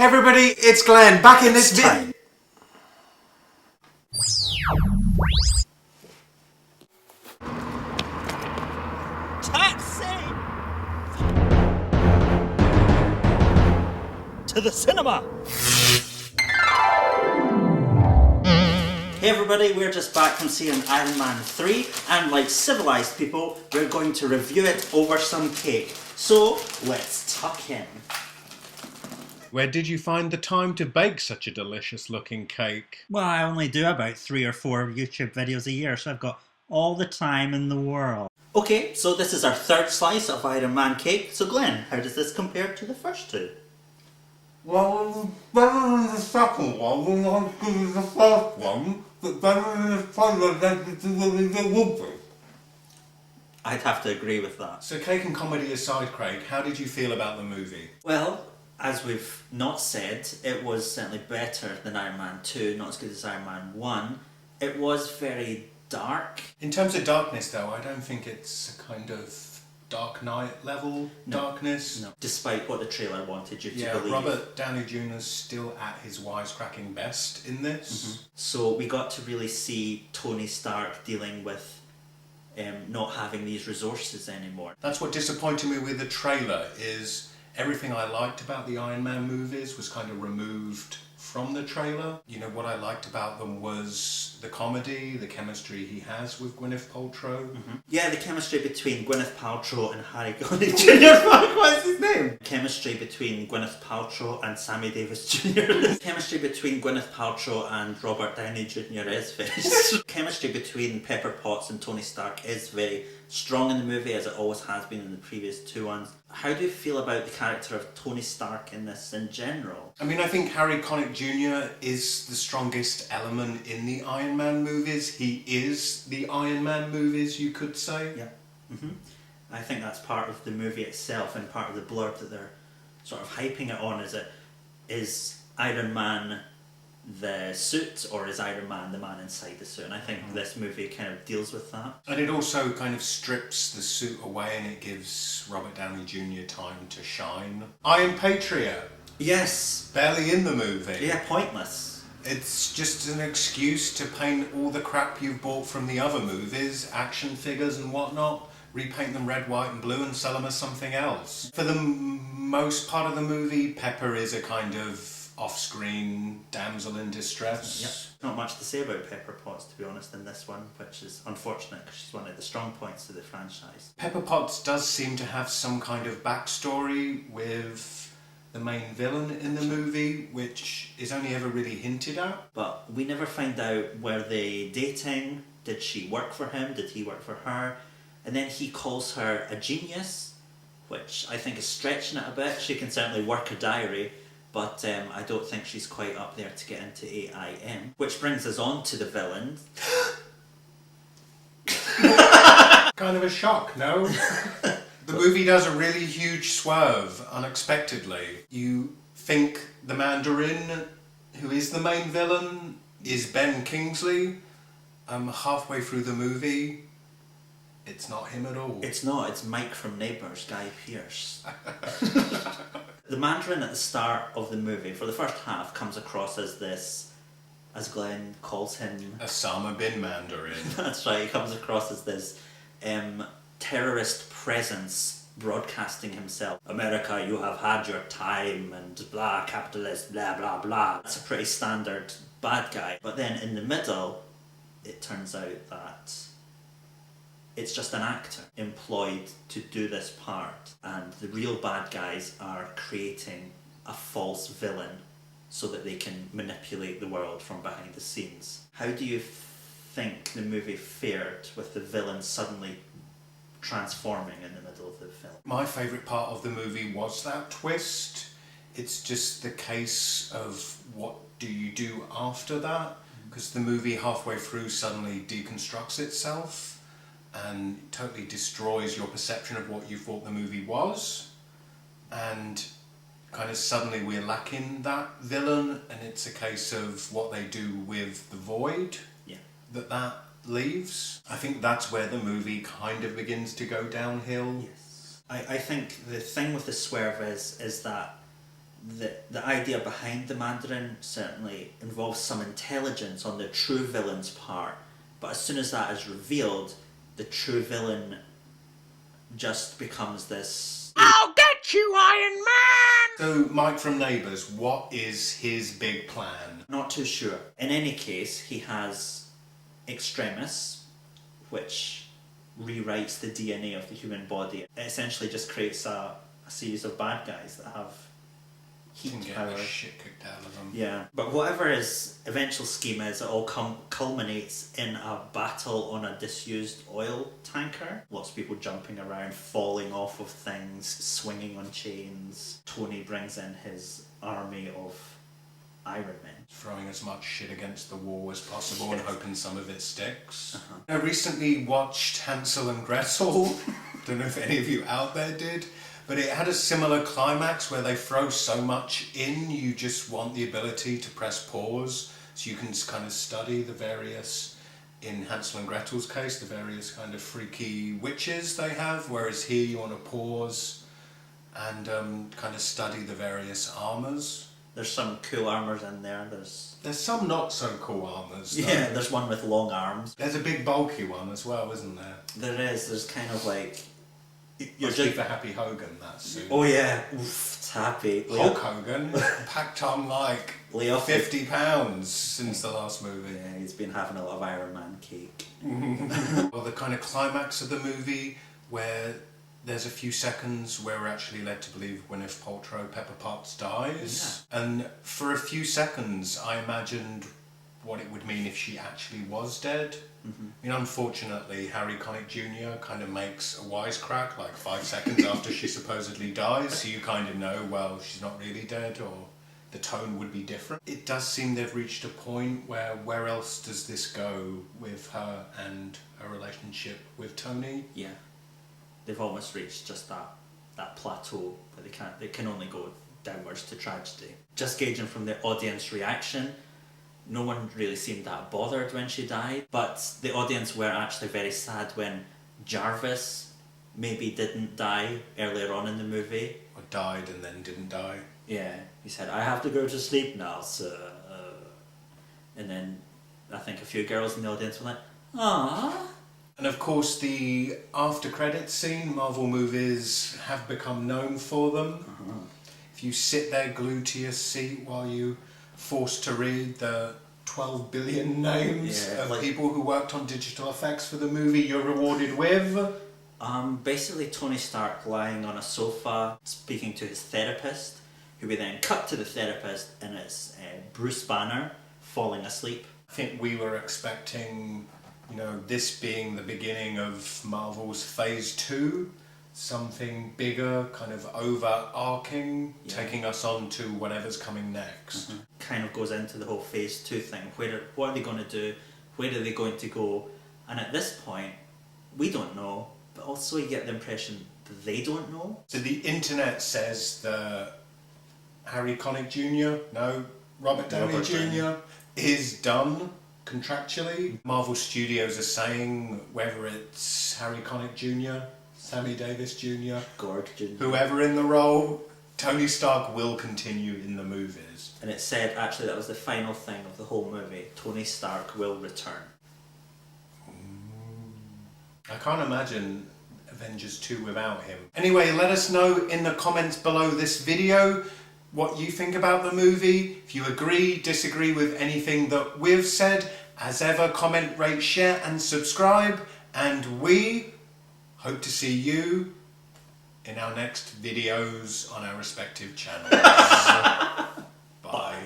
Hey everybody, it's Glenn, back in this video. Taxi! To the cinema! Hey everybody, we're just back from seeing Iron Man 3, and like civilised people, we're going to review it over some cake. So, let's tuck in. Where did you find the time to bake such a delicious looking cake? Well, I only do about 3 or 4 YouTube videos a year, so I've got all the time in the world. Okay, so this is our third slice of Iron Man cake. So Glenn, how does this compare to the first two? Well, better than the second one, than the first one, but better than the fun that it would be. I'd have to agree with that. So cake and comedy aside, Craig, how did you feel about the movie? Well, as we've not said, it was certainly better than Iron Man 2, not as good as Iron Man 1. It was very dark. In terms of darkness though, I don't think it's a kind of Dark Knight level darkness. No, despite what the trailer wanted you to Yeah, believe. Robert Downey Jr.'s still at his wisecracking best in this. So we got to really see Tony Stark dealing with not having these resources anymore. That's what disappointed me with the trailer, is everything I liked about the Iron Man movies was kind of removed from the trailer. You know, what I liked about them was the comedy, the chemistry he has with Gwyneth Paltrow. Yeah, the chemistry between Gwyneth Paltrow and Harry Connick Jr. What's his name? Chemistry between Gwyneth Paltrow and Sammy Davis Jr. Chemistry between Gwyneth Paltrow and Robert Downey Jr. is very Chemistry between Pepper Potts and Tony Stark is very strong in the movie, as it always has been in the previous two ones. How do you feel about the character of Tony Stark in this in general? I mean, I think Harry Connick Jr. is the strongest element in the Iron Man movies. He is the Iron Man movies, you could say. Yeah. I think that's part of the movie itself, and part of the blurb that they're sort of hyping it on. Is Iron Man the suit, or is Iron Man the man inside the suit? And I think this movie kind of deals with that. And it also kind of strips the suit away and it gives Robert Downey Jr. time to shine. Iron Patriot. Yes. Barely in the movie. Yeah, pointless. It's just an excuse to paint all the crap you've bought from the other movies, action figures and whatnot, repaint them red, white and blue and sell them as something else. For the most part of the movie, Pepper is a kind of off-screen damsel in distress. Yep. Not much to say about Pepper Potts, to be honest, in this one, which is unfortunate because she's one of the strong points of the franchise. Pepper Potts does seem to have some kind of backstory with the main villain in the movie, which is only ever really hinted at. But we never find out, were they dating? Did she work for him? Did he work for her? And then he calls her a genius, which I think is stretching it a bit. She can certainly work a diary, but I don't think she's quite up there to get into AIM. Which brings us on to the villain. Kind of a shock, no? The movie does a really huge swerve, unexpectedly. You think the Mandarin, who is the main villain, is Ben Kingsley. Halfway through the movie, it's not him at all. It's not, it's Mike from Neighbours, Guy Pearce. The Mandarin at the start of the movie, for the first half, comes across as this, as Glenn calls him... Osama bin Mandarin. That's right, he comes across as this terrorist presence broadcasting himself. America, you have had your time, and blah, capitalist, blah, blah, blah. That's a pretty standard bad guy. But then in the middle, it turns out that it's just an actor employed to do this part, and the real bad guys are creating a false villain so that they can manipulate the world from behind the scenes. How do you think the movie fared with the villain suddenly transforming in the middle of the film? My favourite part of the movie was that twist. It's just the case of what do you do after that, because the movie halfway through suddenly deconstructs itself and totally destroys your perception of what you thought the movie was, and kind of suddenly we're lacking that villain, and it's a case of what they do with the void that leaves. I think that's where the movie kind of begins to go downhill. Yes. I think the thing with the swerve is that the idea behind the Mandarin certainly involves some intelligence on the true villain's part, but as soon as that is revealed, the true villain just becomes this... I'll get you, Iron Man! So, Mike from Neighbours, what is his big plan? Not too sure. In any case, he has Extremis, which rewrites the DNA of the human body. It essentially just creates a series of bad guys that have Can heat get power. the shit kicked out of them. Yeah, but whatever his eventual scheme is, it all culminates in a battle on a disused oil tanker. Lots of people jumping around, falling off of things, swinging on chains. Tony brings in his army of Iron Men. Throwing as much shit against the wall as possible and hoping some of it sticks. I recently watched Hansel and Gretel. Don't know if any of you out there did. But it had a similar climax where they throw so much in, you just want the ability to press pause so you can kind of study the various, in Hansel and Gretel's case, the various kind of freaky witches they have, whereas here you want to pause and kind of study the various armours. There's some cool armours in there. There's some not so cool armours. Though. Yeah, there's one with long arms. There's a big bulky one as well, isn't there? There is. There's kind of like... You're just for Happy Hogan, that suit. Oh yeah, oof, it's happy. Hulk Hogan packed on like Leo 50 pounds since the last movie. Yeah, he's been having a lot of Iron Man cake. Well, the kind of climax of the movie where there's a few seconds where we're actually led to believe Gwyneth Paltrow, Pepper Potts, dies. Yeah. And for a few seconds I imagined what it would mean if she actually was dead. Mm-hmm. I mean, unfortunately, Harry Connick Jr. kind of makes a wisecrack like 5 seconds after she supposedly dies, so you kind of know, well, she's not really dead, or the tone would be different. It does seem they've reached a point where else does this go with her and her relationship with Tony? Yeah, they've almost reached just that plateau where they can only go downwards to tragedy. Just gauging from the audience reaction, no one really seemed that bothered when she died, but the audience were actually very sad when Jarvis maybe didn't die earlier on in the movie. Or died and then didn't die. Yeah, he said, "I have to go to sleep now, sir." And then I think a few girls in the audience were like, "Aww." And of course the after credits scene, Marvel movies have become known for them. Uh-huh. If you sit there glued to your seat while you forced to read the 12 billion names of people who worked on digital effects for the movie you're rewarded with. Basically Tony Stark lying on a sofa speaking to his therapist, who we then cut to the therapist and it's Bruce Banner falling asleep. I think we were expecting, this being the beginning of Marvel's Phase 2, something bigger, kind of overarching, taking us on to whatever's coming next. Mm-hmm. Kind of goes into the whole Phase 2 thing. What are they going to do? Where are they going to go? And at this point, we don't know, but also you get the impression that they don't know. So the internet says that Harry Connick Jr., Robert Downey Jr. is done contractually. Marvel Studios are saying whether it's Harry Connick Jr., Sammy Davis Jr., Gord Jr., whoever in the role, Tony Stark will continue in the movies. And it said, actually, that was the final thing of the whole movie. Tony Stark will return. I can't imagine Avengers 2 without him. Anyway, let us know in the comments below this video what you think about the movie. If you agree, disagree with anything that we've said. As ever, comment, rate, share and subscribe. And we hope to see you in our next videos on our respective channels. Bye.